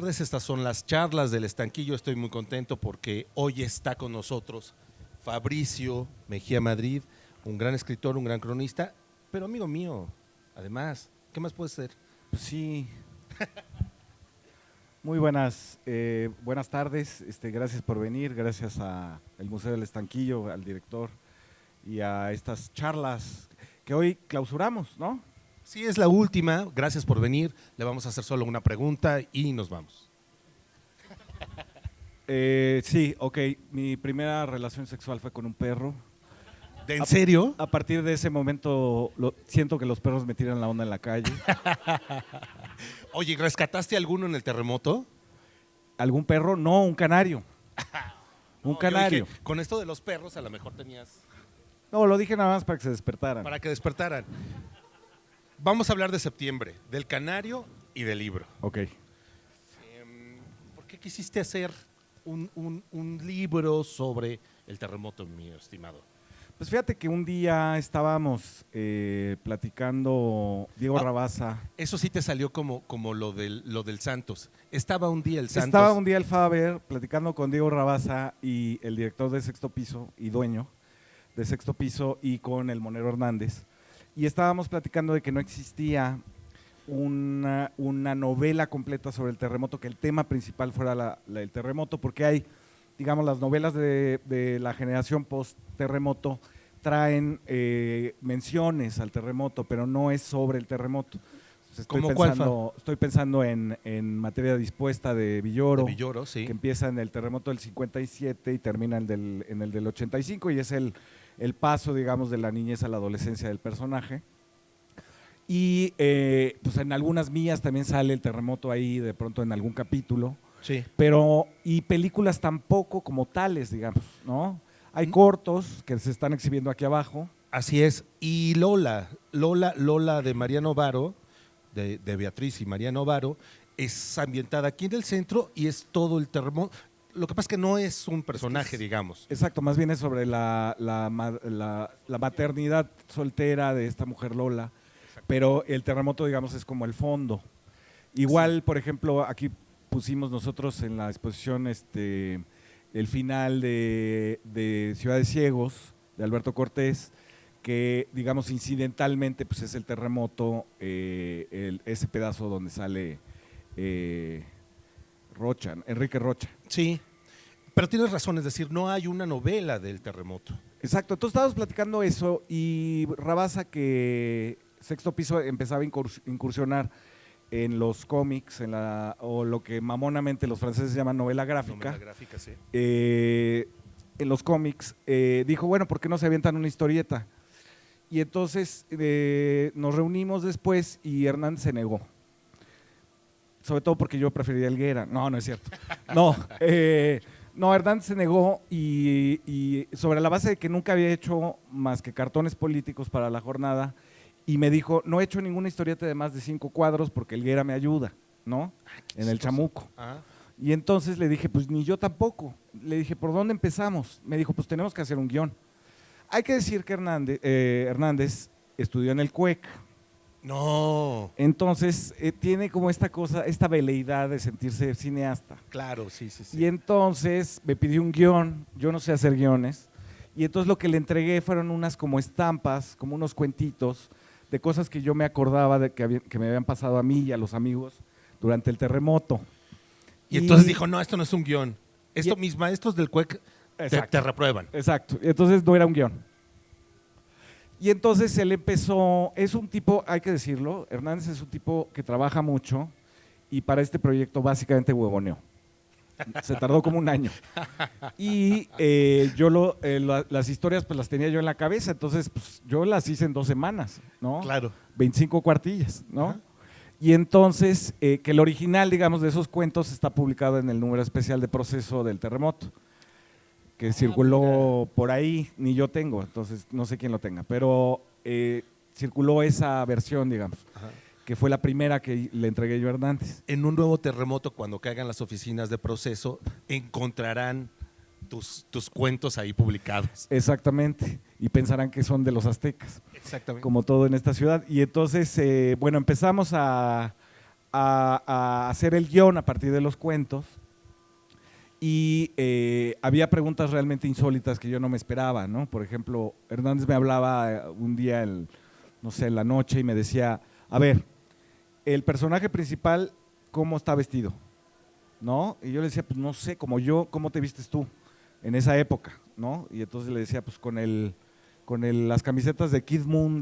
tardes, estas son las charlas del Estanquillo. Estoy muy contento porque hoy está con nosotros Fabricio Mejía Madrid, un gran escritor, un gran cronista, pero amigo mío, además, ¿qué más puede ser? Pues sí. Muy buenas tardes, gracias por venir, gracias al Museo del Estanquillo, al director y a estas charlas que hoy clausuramos, ¿no? Sí, es la última, gracias por venir, le vamos a hacer solo una pregunta y nos vamos. Sí, ok, mi primera relación sexual fue con un perro. ¿En serio? A partir de ese momento siento que los perros me tiran la onda en la calle. Oye, ¿rescataste alguno en el terremoto? ¿Algún perro? No, un canario. Un No, canario. yo dije, con esto de los perros a lo mejor tenías… No, lo dije nada más para que se despertaran. Para que despertaran. Vamos a hablar de septiembre, del canario y del libro. Ok. ¿Por qué quisiste hacer un libro sobre el terremoto, mi estimado? Pues fíjate que un día estábamos platicando Diego Rabasa. Eso sí te salió como lo del Santos. Estaba un día el Santos. Estaba un día el Faber platicando con Diego Rabasa y el director de Sexto Piso y dueño de Sexto Piso y con el Monero Hernández. Y estábamos platicando de que no existía una novela completa sobre el terremoto, que el tema principal fuera el terremoto, porque hay, digamos, las novelas de la generación post-terremoto traen menciones al terremoto, pero no es sobre el terremoto. Estoy pensando en Materia Dispuesta de Villoro, sí. que empieza en el terremoto del 57 y termina en el del 85, y es el paso, digamos, de la niñez a la adolescencia del personaje. Y pues en algunas mías también sale el terremoto ahí de pronto en algún capítulo. Sí. Y películas tampoco como tales, digamos, ¿no? Hay cortos que se están exhibiendo aquí abajo. Así es. Y Lola de Mariano Varo, de Beatriz y Mariano Varo, es ambientada aquí en el centro y es todo el terremoto. Lo que pasa es que no es un personaje, digamos. Exacto, más bien es sobre la maternidad soltera de esta mujer Lola, pero el terremoto, digamos, es como el fondo. Igual, sí. Por ejemplo, aquí pusimos nosotros en la exposición el final de Ciudad de Ciegos, de Alberto Cortés, que, digamos, incidentalmente pues es el terremoto, ese pedazo donde sale Enrique Rocha. Sí, pero tienes razón, es decir, no hay una novela del terremoto. Exacto, entonces estábamos platicando eso y Rabasa, que Sexto Piso empezaba a incursionar en los cómics, o lo que mamonamente los franceses llaman novela gráfica. Novela gráfica, sí. En los cómics, dijo, bueno, ¿por qué no se avientan una historieta? Y entonces nos reunimos después y Hernández se negó. Sobre todo porque yo preferiría Helguera. No, no es cierto. No, Hernández se negó y sobre la base de que nunca había hecho más que cartones políticos para la jornada, y me dijo, no he hecho ninguna historieta de más de 5 cuadros porque Helguera me ayuda, ¿no? En el Chamuco. Y entonces le dije, pues ni yo tampoco. Le dije, ¿por dónde empezamos? Me dijo, pues tenemos que hacer un guión. Hay que decir que Hernández estudió en el CUEC. No. Entonces tiene como esta cosa, esta veleidad de sentirse cineasta. Claro, sí. Y entonces me pidió un guión, yo no sé hacer guiones, y entonces lo que le entregué fueron unas como estampas, como unos cuentitos de cosas que yo me acordaba de que me habían pasado a mí y a los amigos durante el terremoto. Y entonces dijo, no, esto no es un guión. Mis maestros del CUEC te reprueban. Exacto, entonces no era un guión. Y entonces él empezó, es un tipo, hay que decirlo, Hernández es un tipo que trabaja mucho y para este proyecto básicamente huevoneó. Se tardó como un año. Y las historias pues las tenía yo en la cabeza, entonces pues, yo las hice en 2 semanas, ¿no? Claro. 25 cuartillas, ¿no? Ajá. Y entonces, que el original, digamos, de esos cuentos está publicado en el número especial de Proceso del Terremoto, que circuló por ahí, ni yo tengo, entonces no sé quién lo tenga, pero circuló esa versión, digamos. Ajá. Que fue la primera que le entregué yo a Hernández. En un nuevo terremoto, cuando caigan las oficinas de Proceso, encontrarán tus cuentos ahí publicados. Exactamente, y pensarán que son de los aztecas. Exactamente. Como todo en esta ciudad. Y entonces, bueno, empezamos a a hacer el guión a partir de los cuentos y había preguntas realmente insólitas que yo no me esperaba, ¿no? Por ejemplo, Hernández me hablaba un día, no sé, en la noche y me decía, a ver, el personaje principal, ¿cómo está vestido? ¿No? Y yo le decía, pues no sé, como yo, ¿cómo te vistes tú en esa época? ¿No? Y entonces le decía, pues las camisetas de Kid Moon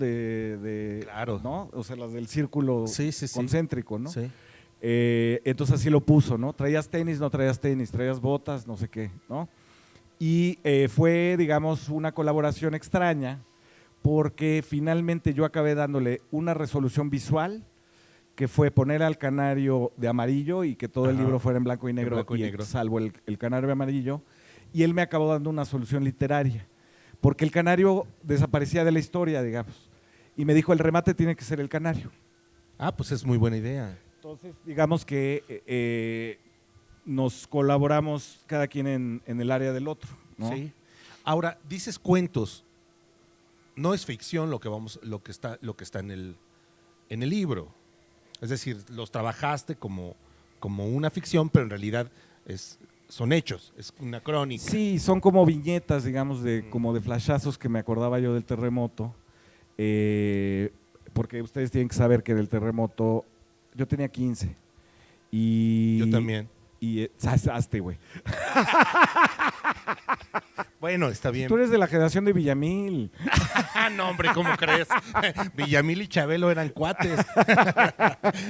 Claro. ¿no? O sea, las del círculo Sí, sí, sí. concéntrico, ¿no? Sí. Entonces así lo puso, ¿no? Traías tenis, no traías tenis, traías botas, no sé qué, ¿no? Y fue, digamos, una colaboración extraña porque finalmente yo acabé dándole una resolución visual que fue poner al canario de amarillo y que todo el libro fuera en blanco y negro, salvo el canario de amarillo, y él me acabó dando una solución literaria, porque el canario desaparecía de la historia, digamos, y me dijo, el remate tiene que ser el canario. Ah, pues es muy buena idea. Entonces, digamos que nos colaboramos cada quien en el área del otro, ¿no? Sí. Ahora, dices cuentos. No es ficción lo que está en el libro. Es decir, los trabajaste como una ficción, pero en realidad son hechos, es una crónica. Sí, son como viñetas, digamos, como de flashazos que me acordaba yo del terremoto, porque ustedes tienen que saber que del terremoto yo tenía 15 y… Yo también. Y güey. Bueno, está bien. Tú eres de la generación de Villamil. No, hombre, ¿cómo crees? Villamil y Chabelo eran cuates.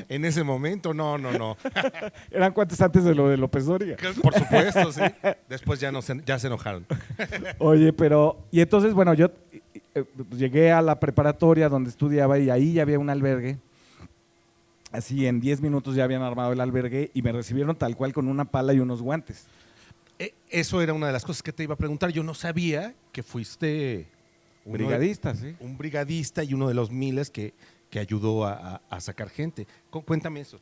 En ese momento, no. Eran cuates antes de lo de López Dóriga. Por supuesto, sí. Después ya se enojaron. Oye, y entonces, bueno, yo llegué a la preparatoria donde estudiaba y ahí ya había un albergue. Así en 10 minutos ya habían armado el albergue y me recibieron tal cual con una pala y unos guantes. Eso era una de las cosas que te iba a preguntar. Yo no sabía que fuiste brigadista, sí. Un brigadista y uno de los miles que ayudó a sacar gente. Cuéntame eso.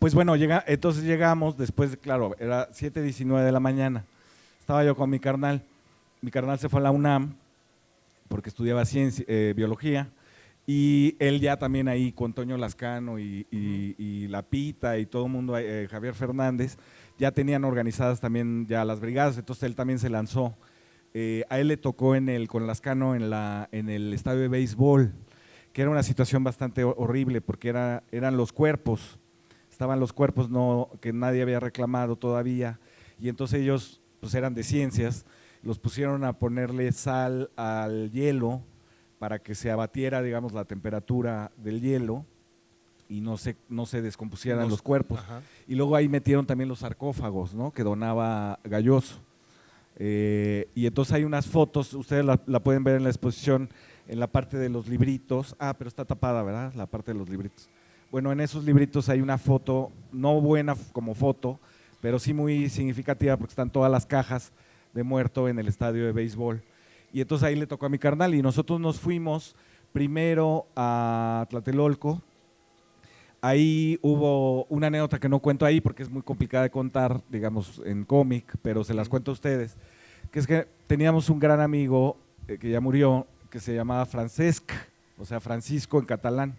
Pues bueno, entonces llegamos después, claro, era 7:19 de la mañana. Estaba yo con mi carnal. Mi carnal se fue a la UNAM porque estudiaba biología. Y él ya también ahí con Toño Lascano y La Pita y todo el mundo, Javier Fernández, ya tenían organizadas también ya las brigadas, entonces él también se lanzó. A él le tocó con Lascano en el estadio de béisbol, que era una situación bastante horrible porque eran los cuerpos, estaban los cuerpos que nadie había reclamado todavía, y entonces ellos pues eran de ciencias, los pusieron a ponerle sal al hielo para que se abatiera, digamos, la temperatura del hielo y no se descompusieran los cuerpos. Ajá. Y luego ahí metieron también los sarcófagos, ¿no? Que donaba Galloso. Y entonces hay unas fotos, ustedes la pueden ver en la exposición, en la parte de los libritos. Ah, pero está tapada, ¿verdad? La parte de los libritos. Bueno, en esos libritos hay una foto, no buena como foto, pero sí muy significativa porque están todas las cajas de muerto en el estadio de béisbol. Y entonces ahí le tocó a mi carnal y nosotros nos fuimos primero a Tlatelolco. Ahí hubo una anécdota que no cuento ahí porque es muy complicada de contar, digamos, en cómic, pero se las cuento a ustedes, que es que teníamos un gran amigo que ya murió, que se llamaba Francesc, o sea, Francisco en catalán.